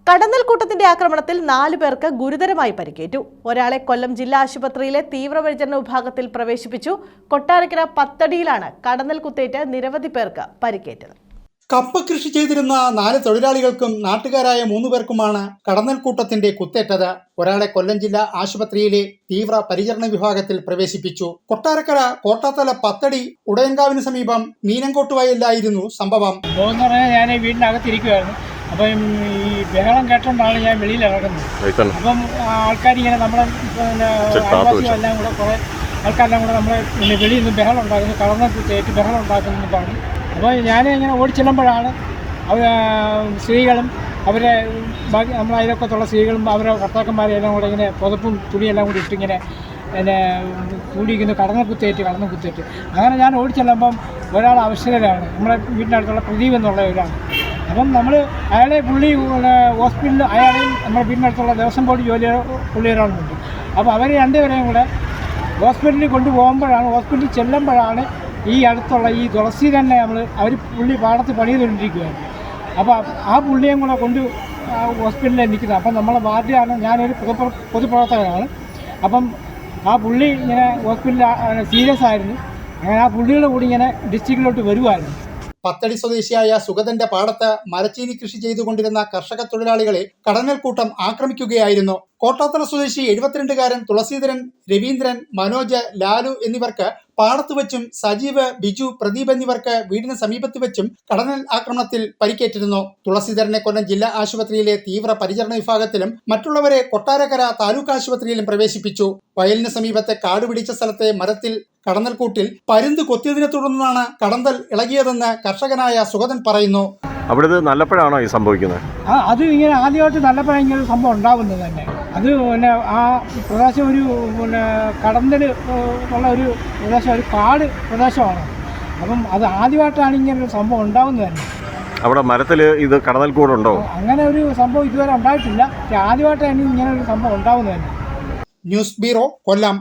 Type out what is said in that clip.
കടന്നൽക്കൂട്ടത്തിന്റെ ആക്രമണത്തിൽ 4 പേർക്ക് ഗുരുതരമായി പരിക്കേറ്റു. ഒരാളെ കൊല്ലം ജില്ലാ ആശുപത്രിയിലെ തീവ്രപരിചരണ വിഭാഗത്തിൽ പ്രവേശിപ്പിച്ചു. കൊട്ടാരക്കര പത്തടിയിലാണ് കടന്നൽക്കുത്തേറ്റ് നിരവധി പേർക്ക് പരിക്കേറ്റത്. കപ്പ കൃഷി ചെയ്തിരുന്ന 4 തൊഴിലാളികൾക്കും നാട്ടുകാരായ 3 പേർക്കുമാണ് കടന്നൽക്കൂട്ടത്തിന്റെ കുത്തേറ്റത്. ഒരാളെ കൊല്ലം ജില്ലാ ആശുപത്രിയിലെ തീവ്ര പരിചരണ വിഭാഗത്തിൽ പ്രവേശിപ്പിച്ചു. കൊട്ടാരക്കര കോട്ടാത്തല പത്തടി ഉടയൻകാവിന് സമീപം മീനങ്കോട്ടുവയലിലായിരുന്നു സംഭവം. ഞാൻ വീടിനകത്തിരിക്കുമായിരുന്നു. അപ്പം ഈ ബഹളം കേട്ടോണ്ടാണ് ഞാൻ വെളിയിൽ ഇറങ്ങുന്നത്. അപ്പം ആൾക്കാരിങ്ങനെ നമ്മളെ അയൽവാസികളെല്ലാം കൂടെ കുറേ ആൾക്കാരെല്ലാം കൂടെ നമ്മളെ വെളിയിൽ നിന്ന് ബഹളം ഉണ്ടാക്കുന്നു, കടന്നൽക്കുത്തേറ്റ് ബഹളം ഉണ്ടാക്കുന്നു പറഞ്ഞു. അപ്പോൾ ഞാൻ ഇങ്ങനെ ഓടിച്ചെല്ലുമ്പോഴാണ് സ്ത്രീകളും അവരെ ബാക്കി നമ്മളെ അയൽവക്കത്തുള്ള സ്ത്രീകളും അവരുടെ ഭർത്താക്കന്മാരെല്ലാം കൂടെ ഇങ്ങനെ പുതപ്പും തുണിയെല്ലാം കൂടി ഇട്ടിങ്ങനെ എന്നെ കൂടിയിരിക്കുന്നു, കടന്നൽക്കുത്തേറ്റ്. അങ്ങനെ ഞാൻ ഓടിച്ചെല്ലുമ്പം ഒരാൾ അവശരാണ്, നമ്മുടെ വീടിനടുത്തുള്ള പ്രദീപ് എന്നുള്ള ഒരാളാണ്. അപ്പം നമ്മൾ അയാളെ ഹോസ്പിറ്റലിൽ അയാളെയും നമ്മുടെ വീടിനടുത്തുള്ള ദേവസ്വം ബോർഡ് പുള്ളി ഒരാളുണ്ട്. അപ്പോൾ അവർ രണ്ടുപേരെയും കൂടെ ഹോസ്പിറ്റലിൽ കൊണ്ടുപോകുമ്പോഴാണ്, ഹോസ്പിറ്റലിൽ ചെല്ലുമ്പോഴാണ് ഈ അടുത്തുള്ള ഈ തുളസി തന്നെ പുള്ളി പാടത്ത് പണി ചെയ്തുകൊണ്ടിരിക്കുകയാണ്. അപ്പോൾ ആ പുള്ളിയും കൂടെ ഹോസ്പിറ്റലിൽ നിൽക്കുന്നത്. അപ്പം നമ്മളെ വാർഡിലാണ്, ഞാനൊരു പൊതുപ്രവർത്തകനാണ്. അപ്പം ആ പുള്ളി ഇങ്ങനെ ഹോസ്പിറ്റലിൽ സീരിയസ് ആയിരുന്നു. അങ്ങനെ ആ പുള്ളിയുടെ കൂടി ഇങ്ങനെ ഡിസ്ട്രിക്റ്റിലോട്ട് വരുമായിരുന്നു. പത്തടി സ്വദേശിയായ സുഗതന്റെ പാടത്ത് മരച്ചീനി കൃഷി ചെയ്തുകൊണ്ടിരുന്ന കർഷക തൊഴിലാളികളെ കടന്നൽക്കൂട്ടം ആക്രമിക്കുകയായിരുന്നു. കോട്ടാത്തല സ്വദേശി 72-കാരൻ തുളസീധരൻ, രവീന്ദ്രൻ, മനോജ്, ലാലു എന്നിവർക്ക് പാടത്ത് വെച്ചും സജീവ്, ബിജു, പ്രദീപ് എന്നിവർക്ക് വീടിന് സമീപത്ത് വെച്ചും കടന്നൽ ആക്രമണത്തിൽ പരിക്കേറ്റിരുന്നു. തുളസീധരനെ കൊല്ലം ജില്ലാ ആശുപത്രിയിലെ തീവ്ര പരിചരണ വിഭാഗത്തിലും മറ്റുള്ളവരെ കൊട്ടാരക്കര താലൂക്ക് ആശുപത്രിയിലും പ്രവേശിപ്പിച്ചു. വയലിന് സമീപത്തെ കാട് പിടിച്ച സ്ഥലത്തെ മരത്തിൽ കടന്നൽക്കൂട്ടിൽ പരുന്ത് കൊത്തിയതിനെ തുടർന്നാണ് കടന്തൽ ഇളകിയതെന്ന് കർഷകനായ സുഗതൻ പറയുന്നു. അവിടെ നല്ലപ്പോഴാണോ ഈ സംഭവിക്കുന്നത്? അത് ഇങ്ങനെ ആദ്യമായിട്ട് നല്ലപ്പോഴാണ് ഇങ്ങനെ ഒരു സംഭവം ഉണ്ടാകുന്നത് തന്നെ. അത് ആ പ്രദേശം ഒരു കടന്തൽ ഉള്ള ഒരു പ്രദേശം, ഒരു കാട് പ്രദേശമാണ്. അപ്പം അത് ആദ്യമായിട്ടാണ് ഇങ്ങനെ ഒരു സംഭവം ഉണ്ടാകുന്നത് തന്നെ. അവിടെ മരത്തിൽ ഇത് കടന്നൽക്കൂടുണ്ടോ? അങ്ങനെ ഒരു സംഭവം ഇതുവരെ ഉണ്ടായിട്ടില്ല. ആദ്യമായിട്ടാണ് ഇങ്ങനെ ഒരു സംഭവം ഉണ്ടാകുന്നത് തന്നെ. ന്യൂസ് ബ്യൂറോ, കൊല്ലം.